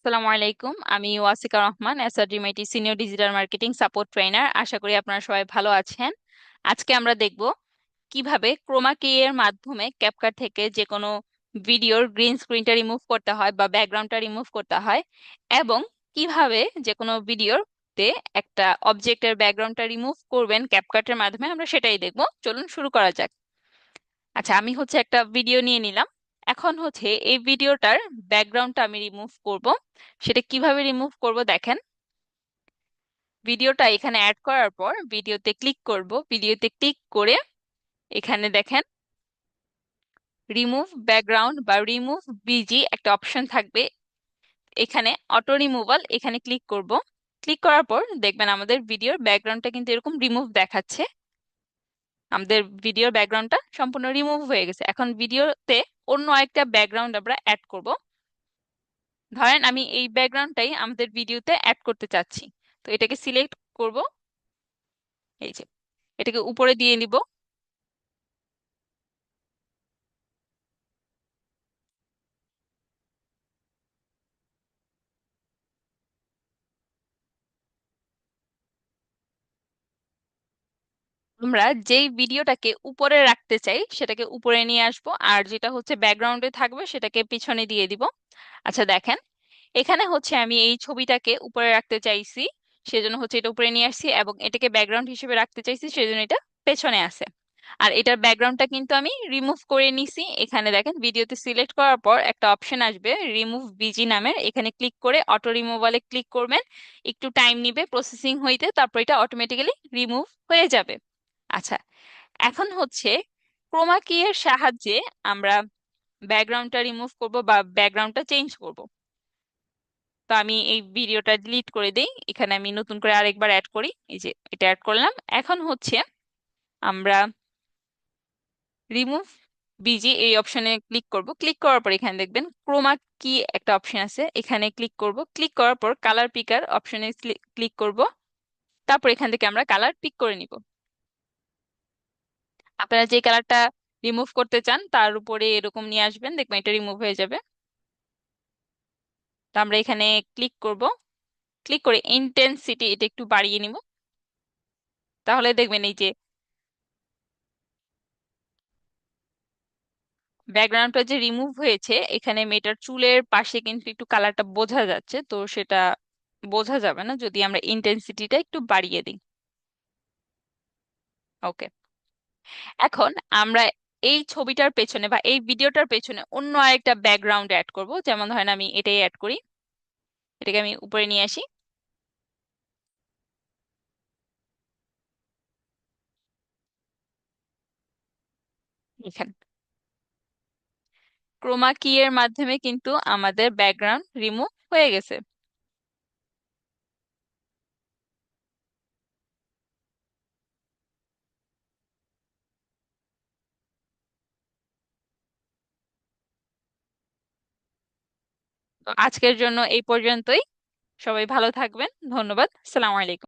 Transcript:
আসসালামু আলাইকুম। আমি Wasika Rahman, SRDMIT senior digital marketing support trainer. আশা করি আপনারা সবাই ভালো আছেন। আজকে আমরা দেখব কিভাবে ক্রোমা কি এর মাধ্যমে ক্যাপকাট থেকে যে কোনো ভিডিওর গ্রিন স্ক্রিনটা রিমুভ করতে হয় বা ব্যাকগ্রাউন্ডটা রিমুভ করতে হয়, এবং কিভাবে যে কোনো ভিডিওতে একটা অবজেক্টের ব্যাকগ্রাউন্ডটা রিমুভ করবেন ক্যাপকাটের মাধ্যমে, আমরা সেটাই দেখব। চলুন শুরু করা যাক। আচ্ছা, আমি একটা ভিডিও নিয়ে নিলাম। এখন এই ভিডিওটার ব্যাকগ্রাউন্ডটা আমি রিমুভ করব। সেটা কিভাবে রিমুভ করব দেখেন। ভিডিওটা এখানে অ্যাড করার পর ভিডিওতে ক্লিক করব। ভিডিওতে ক্লিক করে এখানে দেখেন রিমুভ ব্যাকগ্রাউন্ড বা রিমুভ বিজি একটা অপশন থাকবে। এখানে অটো রিমুভাল, এখানে ক্লিক করব। ক্লিক করার পর দেখবেন আমাদের ভিডিওর ব্যাকগ্রাউন্ডটা কিন্তু এরকম রিমুভ দেখাচ্ছে। আমাদের ভিডিওর ব্যাকগ্রাউন্ডটা সম্পূর্ণ রিমুভ হয়ে গেছে। এখন ভিডিওতে অন্য একটা ব্যাকগ্রাউন্ড আমরা অ্যাড করব। ধরেন আমি এই ব্যাকগ্রাউন্ডটাই আমাদের ভিডিওতে অ্যাড করতে চাচ্ছি। তো এটাকে সিলেক্ট করব, এই যে এটাকে উপরে দিয়ে নিব। আমরা যেই ভিডিওটাকে উপরে রাখতে চাই সেটাকে উপরে নিয়ে আসবো, আর যেটা ব্যাকগ্রাউন্ডে থাকবে সেটাকে পিছনে দিয়ে দিব। আচ্ছা দেখেন, এখানে আমি এই ছবিটাকে উপরে রাখতে চাইছি, সেজন্য এটা উপরে নিয়ে আসছি, এবং এটাকে ব্যাকগ্রাউন্ড হিসেবে রাখতে চাইছি, সেজন্য এটা পেছনে আছে। আর এটার ব্যাকগ্রাউন্ডটা কিন্তু আমি রিমুভ করে নিছি। এখানে দেখেন ভিডিওতে সিলেক্ট করার পর একটা অপশন আসবে রিমুভ বিজি নামের, এখানে ক্লিক করে অটো রিমুভালে ক্লিক করবেন। একটু টাইম নিবে প্রসেসিং হইতে, তারপর এটা অটোমেটিক্যালি রিমুভ হয়ে যাবে। আচ্ছা, এখন ক্রোমা কি এর সাহায্যে আমরা ব্যাকগ্রাউন্ডটা রিমুভ করব বা ব্যাকগ্রাউন্ডটা চেঞ্জ করব। তো আমি এই ভিডিওটা ডিলিট করে দেই। এখানে আমি নতুন করে আরেকবার অ্যাড করি, এই যে এটা অ্যাড করলাম। এখন আমরা রিমুভ বিজি এই অপশনে ক্লিক করব। ক্লিক করার পর এখানে দেখবেন ক্রোমা কি একটা অপশন আছে, এখানে ক্লিক করব। ক্লিক করার পর কালার পিকার অপশনে ক্লিক করব। তারপর এখান থেকে আমরা কালার পিক করে নিব। আপনারা যে কালারটা রিমুভ করতে চান তার উপরে এরকম নিয়ে আসবেন, দেখবেন এটা রিমুভ হয়ে যাবে। তো আমরা এখানে ক্লিক করব। ক্লিক করে ইন্টেন্সিটি এটা একটু বাড়িয়ে নিব। তাহলে দেখবেন এই যে ব্যাকগ্রাউন্ডটা যে রিমুভ হয়েছে, এখানে মেয়েটার চুলের পাশে কিন্তু একটু কালারটা বোঝা যাচ্ছে। তো সেটা বোঝা যাবে না যদি আমরা ইন্টেন্সিটিটা একটু বাড়িয়ে দিই। ওকে, এখন আমরা এই ছবিটার পেছনে বা এই ভিডিওটার পেছনে অন্য আরেকটা ব্যাকগ্রাউন্ড অ্যাড করব। যেমন ধরেন আমি এটাই অ্যাড করি, এটাকে আমি উপরে নিয়ে আসি। এখানে ক্রোমা কি এর মাধ্যমে কিন্তু আমাদের ব্যাকগ্রাউন্ড রিমুভ হয়ে গেছে। তো আজকের জন্য এই পর্যন্তই। সবাই ভালো থাকবেন। ধন্যবাদ। আসসালামু আলাইকুম।